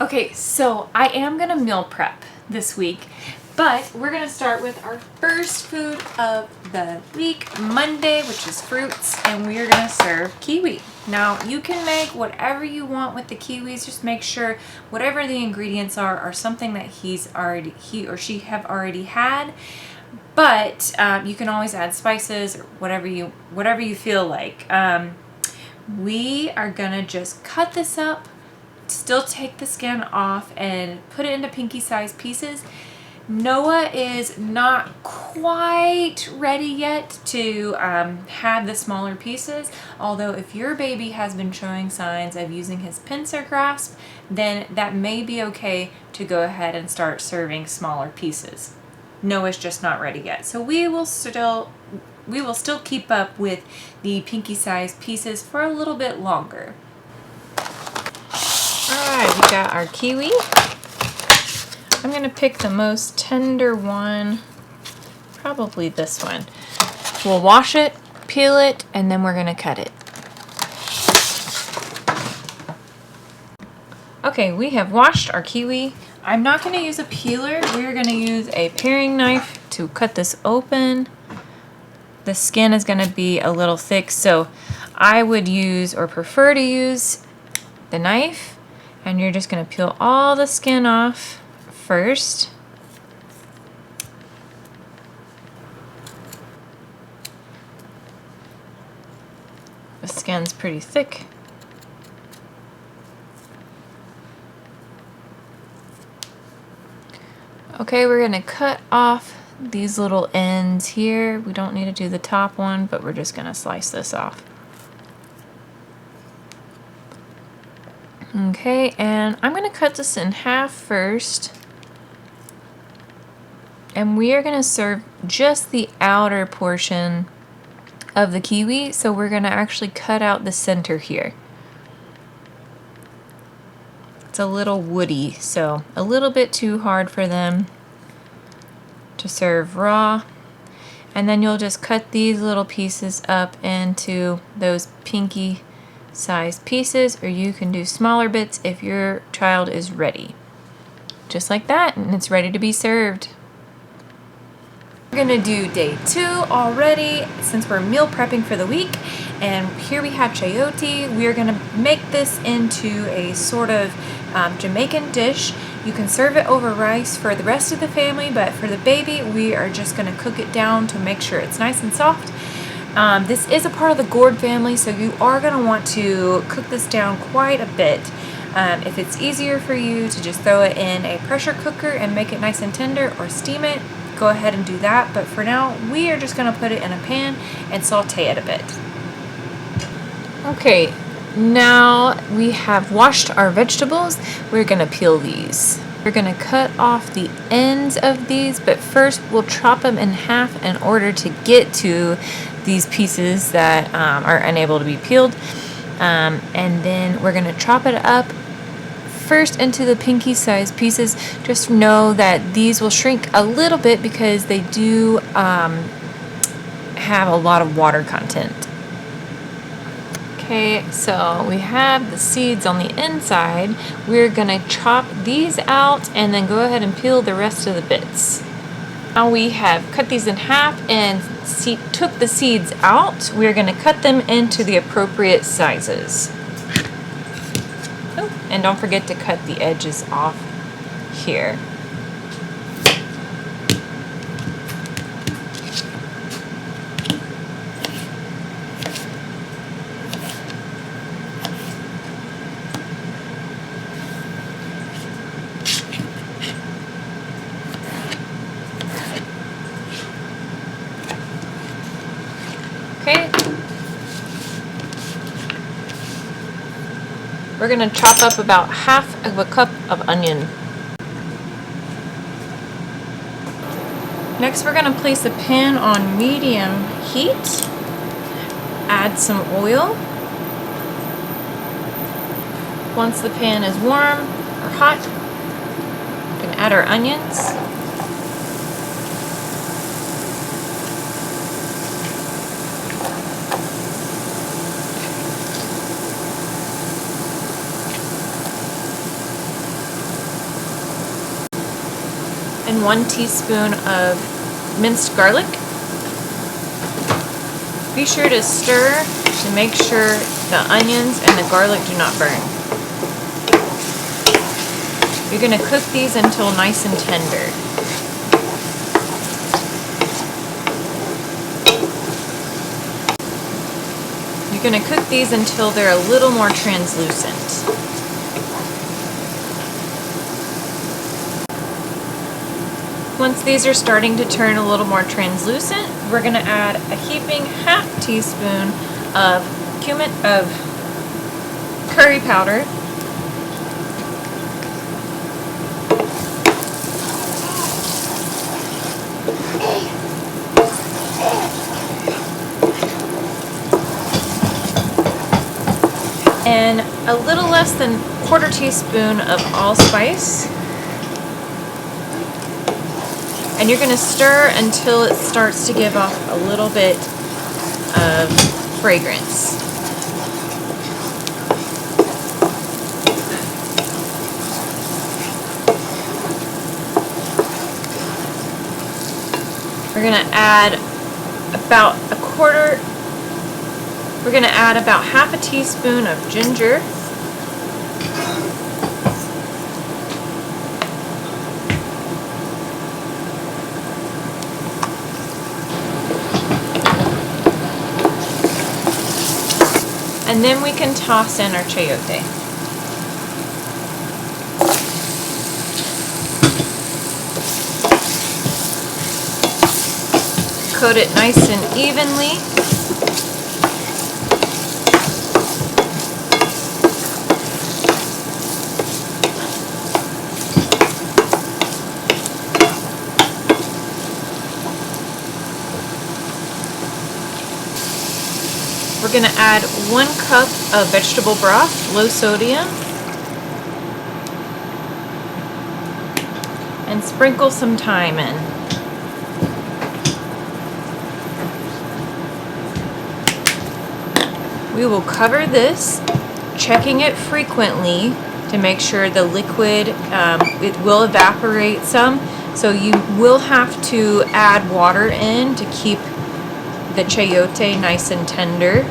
Okay, so I am gonna meal prep this week, but we're gonna start with our first food of the week, Monday, which is fruits, and we are gonna serve kiwi. Now, you can make whatever you want with the kiwis, just make sure whatever the ingredients are something that he or she have already had. But you can always add spices or whatever you feel like. We are gonna just cut this up, still take the skin off, and put it into pinky sized pieces. Noah is not quite ready yet to have the smaller pieces, although if your baby has been showing signs of using his pincer grasp, then that may be okay to go ahead and start serving smaller pieces. Noah's just not ready yet, so we will still keep up with the pinky sized pieces for a little bit longer. Alright, we got our kiwi. I'm going to pick the most tender one, probably this one. We'll wash it, peel it, and then we're going to cut it. Okay, we have washed our kiwi. I'm not going to use a peeler. We're going to use a paring knife to cut this open. The skin is going to be a little thick, so I would use or prefer to use the knife, and you're just going to peel all the skin off first. The skin's pretty thick. Okay, we're going to cut off these little ends here. We don't need to do the top one, but we're just going to slice this off. Okay, and I'm going to cut this in half first. And we are going to serve just the outer portion of the kiwi, so we're going to actually cut out the center here. It's a little woody, so a little bit too hard for them to serve raw. And then you'll just cut these little pieces up into those pinky sized pieces, or you can do smaller bits if your child is ready. Just like that, and it's ready to be served. We're gonna do day 2 already since we're meal prepping for the week, and here we have chayote. We are gonna make this into a sort of Jamaican dish. You can serve it over rice for the rest of the family, but for the baby, we are just gonna cook it down to make sure it's nice and soft. This is a part of the gourd family, so you are gonna want to cook this down quite a bit. If it's easier for you to just throw it in a pressure cooker and make it nice and tender, or steam it, go ahead and do that. But for now, we are just gonna put it in a pan and saute it a bit. Okay, now we have washed our vegetables. We're gonna peel these. We're gonna cut off the ends of these, but first we'll chop them in half in order to get to these pieces that are unable to be peeled. And then we're gonna chop it up first into the pinky sized pieces. Just know that these will shrink a little bit because they do have a lot of water content. Okay, so we have the seeds on the inside. We're gonna chop these out and then go ahead and peel the rest of the bits. Now we have cut these in half and took the seeds out. We're gonna cut them into the appropriate sizes. Oh, and don't forget to cut the edges off here. Okay. We're going to chop up about half of a cup of onion. Next, we're going to place a pan on medium heat. Add some oil. Once the pan is warm or hot, we can add our onions. in 1 teaspoon of minced garlic. Be sure to stir to make sure the onions and the garlic do not burn. You're going to cook these until nice and tender. You're going to cook these until they're a little more translucent. Once these are starting to turn a little more translucent, we're going to add a heaping ½ teaspoon of curry powder, and a little less than ½ teaspoon of allspice. And you're going to stir until it starts to give off a little bit of fragrance. We're going to add about ½ teaspoon of ginger. And then we can toss in our chayote. Coat it nice and evenly. We're going to add 1 cup of vegetable broth, low sodium, and sprinkle some thyme in. We will cover this, checking it frequently to make sure the liquid, it will evaporate some, so you will have to add water in to keep the chayote nice and tender.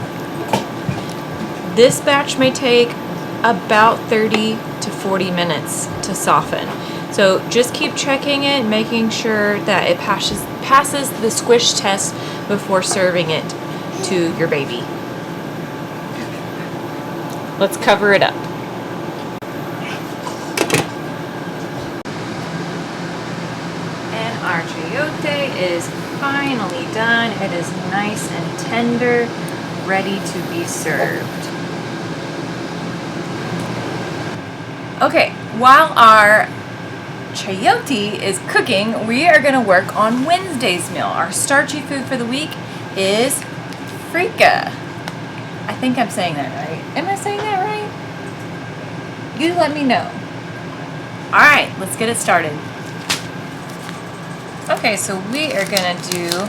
This batch may take about 30 to 40 minutes to soften. So just keep checking it, making sure that it passes the squish test before serving it to your baby. Let's cover it up. And our chayote is finally done. It is nice and tender, ready to be served. Okay, while our chayote is cooking, we are going to work on Wednesday's meal. Our starchy food for the week is Freekeh. I think I'm saying that right. Am I saying that right? You let me know. Alright, let's get it started. Okay, so we are going to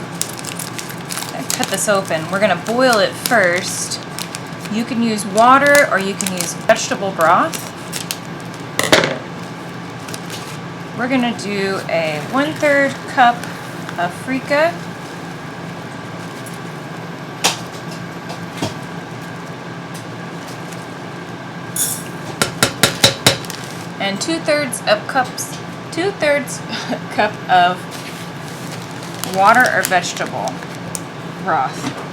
cut this open. We're going to boil it first. You can use water or you can use vegetable broth. We're going to do a 1/3 cup of Freekeh. And 2/3 cup of water or vegetable broth.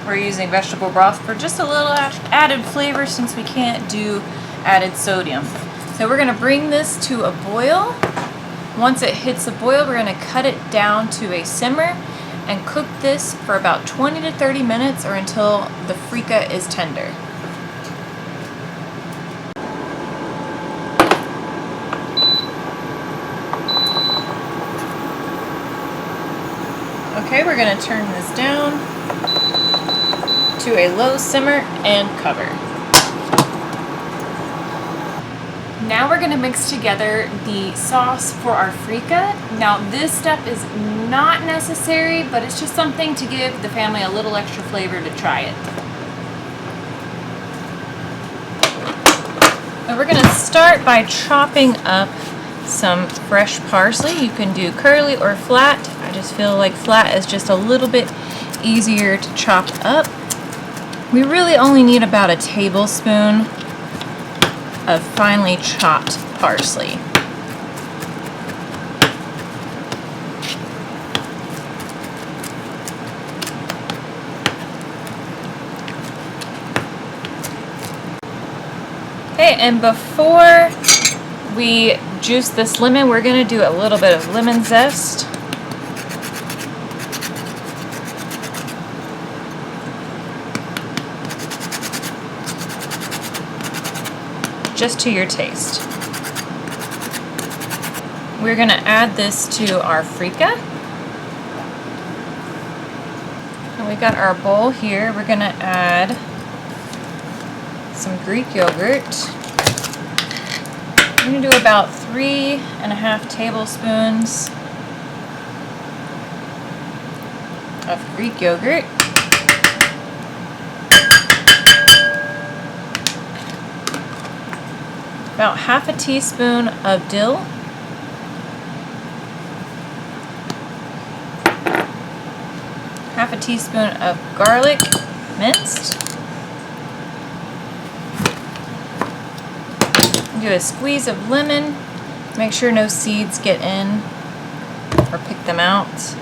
We're using vegetable broth for just a little added flavor since we can't do added sodium. So we're going to bring this to a boil. Once it hits a boil, we're going to cut it down to a simmer and cook this for about 20 to 30 minutes or until the Freekeh is tender. Okay, we're going to turn this down. to a low simmer and cover. Now we're going to mix together the sauce for our Freekeh. Now this step is not necessary, but it's just something to give the family a little extra flavor to try it. And we're going to start by chopping up some fresh parsley. You can do curly or flat. I just feel like flat is just a little bit easier to chop up. We really only need about a tablespoon of finely chopped parsley. Okay, and before we juice this lemon, we're going to do a little bit of lemon zest. Just to your taste. We're going to add this to our Freekeh. And we got our bowl here. We're going to add some Greek yogurt. I'm going to do about 3.5 tablespoons of Greek yogurt. About half a teaspoon of dill. Half a teaspoon of garlic minced. Do a squeeze of lemon. Make sure no seeds get in or pick them out.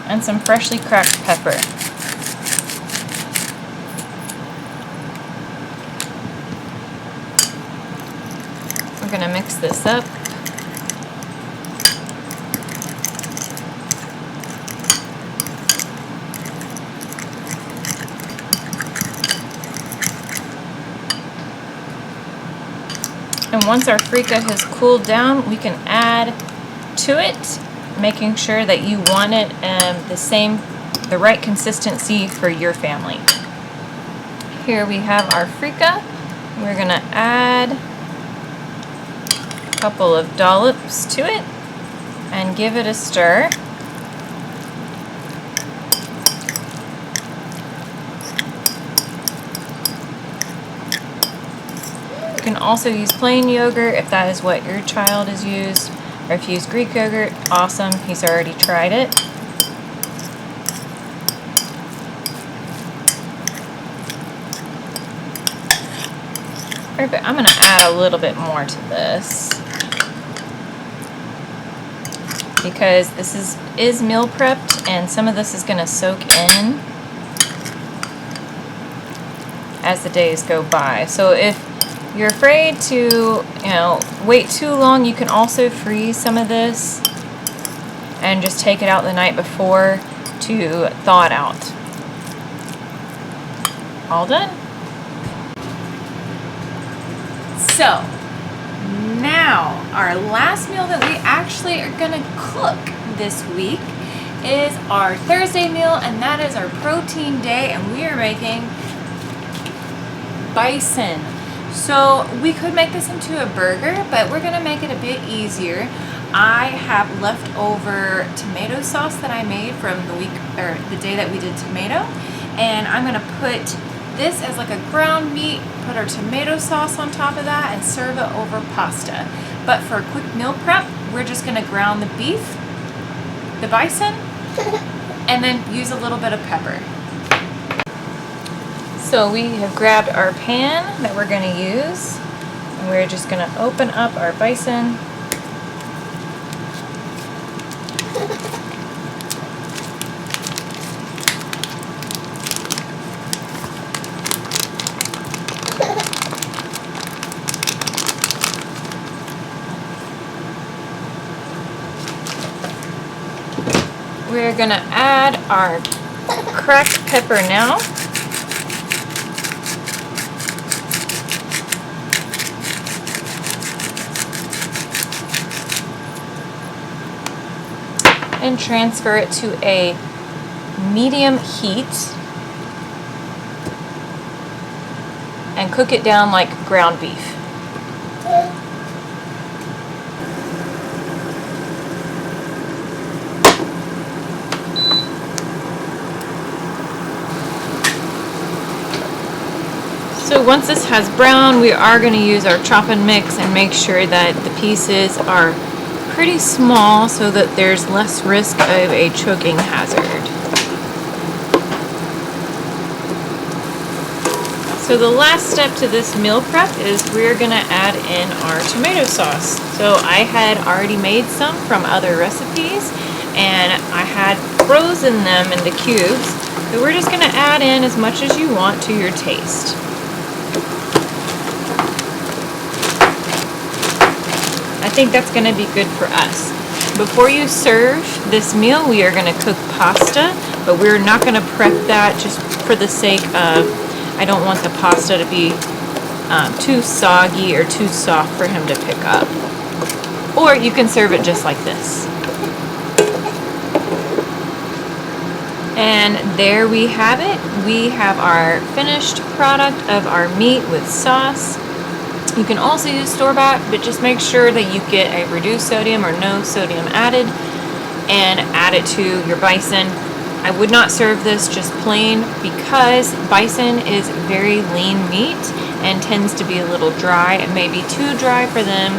And some freshly cracked pepper. We're going to mix this up. And once our Freekeh has cooled down, we can add to it, making sure that you want it the right consistency for your family. Here we have our Freekeh. We're going to add a couple of dollops to it and give it a stir. You can also use plain yogurt if that is what your child has used, or if you use Greek yogurt, awesome, he's already tried it. Perfect. I'm going to add a little bit more to this because this is meal prepped and some of this is going to soak in as the days go by. So if you're afraid to, wait too long, you can also freeze some of this and just take it out the night before to thaw it out. All done. So now our last meal that we actually are going to cook this week is our Thursday meal, and that is our protein day, and we are making bison. So we could make this into a burger, but we're going to make it a bit easier. I have leftover tomato sauce that I made from the day that we did tomato, and I'm going to put this as like a ground meat, put our tomato sauce on top of that, and serve it over pasta. But for a quick meal prep, we're just going to ground the beef, the bison, and then use a little bit of pepper. So we have grabbed our pan that we're going to use, and we're just going to open up our bison. We're going to add our cracked pepper now. And transfer it to a medium heat and cook it down like ground beef. So once this has browned, we are going to use our chop and mix and make sure that the pieces are pretty small so that there's less risk of a choking hazard. So the last step to this meal prep is we're going to add in our tomato sauce. So I had already made some from other recipes and I had frozen them into cubes. So we're just going to add in as much as you want to your taste. I think that's going to be good for us. Before you serve this meal, we are going to cook pasta, but we're not going to prep that just for the sake of, I don't want the pasta to be too soggy or too soft for him to pick up. Or you can serve it just like this. And there we have it. We have our finished product of our meat with sauce. You can also use store-bought, but just make sure that you get a reduced sodium or no sodium added and add it to your bison. I would not serve this just plain because bison is very lean meat and tends to be a little dry. It may be too dry for them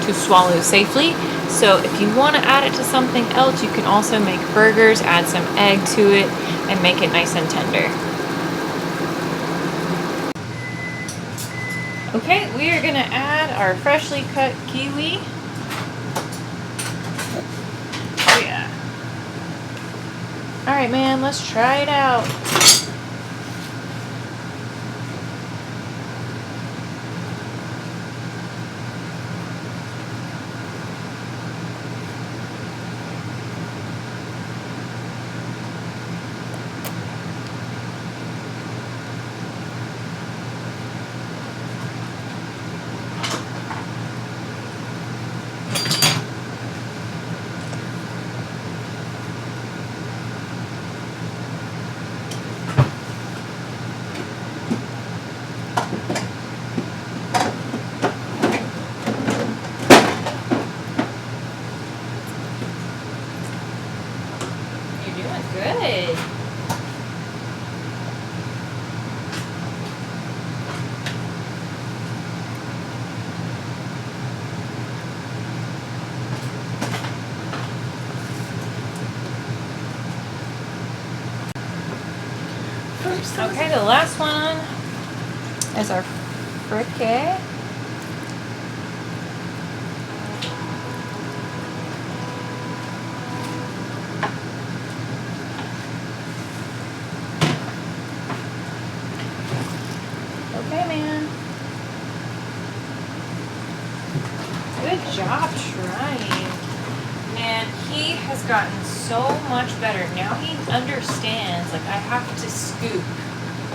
to swallow safely. So if you want to add it to something else, you can also make burgers, add some egg to it, and make it nice and tender. Okay, we are going to add our freshly cut kiwi. Oh yeah. Alright man, let's try it out. Good. Okay, the last one is our Freekeh. Okay, man. Good job trying. Man, he has gotten so much better. Now he understands, like, I have to scoop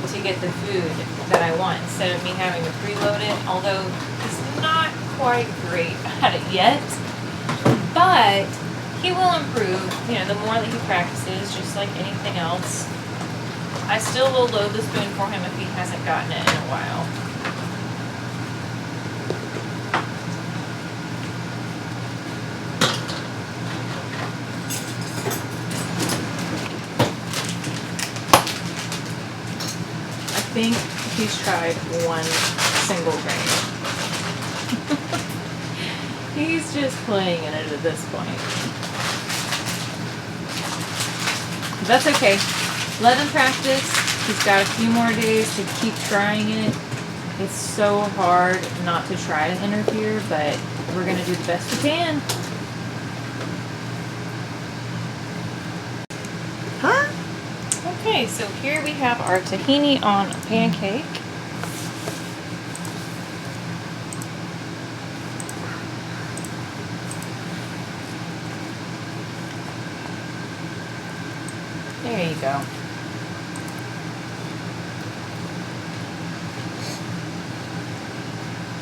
to get the food that I want instead of me having to preload it, although he's not quite great at it yet. But he will improve, you know, the more that he practices, just like anything else. I still will load the spoon for him if he hasn't gotten it in a while. I think he's tried one single grain. He's just playing in it at this point. That's okay. Let him practice. He's got a few more days to keep trying it. It's so hard not to try to interfere, but we're going to do the best we can. Huh? Okay, so here we have our tahini on a pancake. There you go.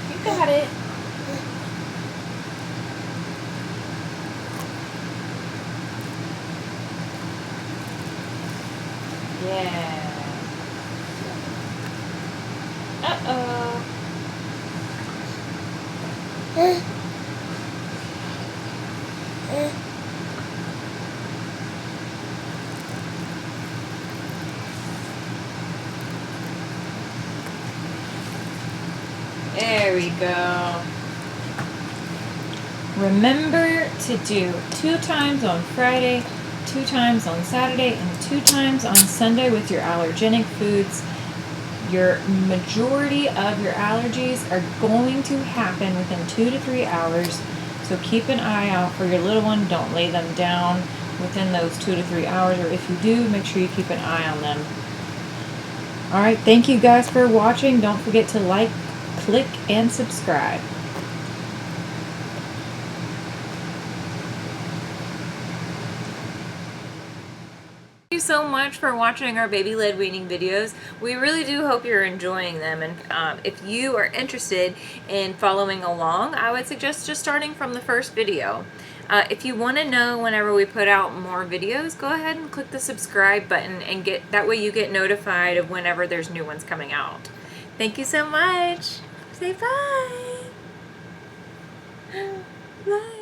You got it. Yeah. Uh-oh. There we go. Remember to do 2 times on Friday, 2 times on Saturday, and 2 times on Sunday with your allergenic foods. Your majority of your allergies are going to happen within 2 to 3 hours. So keep an eye out for your little one. Don't lay them down within those 2 to 3 hours, or if you do, make sure you keep an eye on them. Alright, thank you guys for watching. Don't forget to like, click, and subscribe. Thank you so much for watching our baby-led weaning videos. We really do hope you're enjoying them, and if you are interested in following along, I would suggest just starting from the first video. If you want to know whenever we put out more videos, go ahead and click the subscribe button, and that way you get notified of whenever there's new ones coming out. Thank you so much. Say bye. Bye.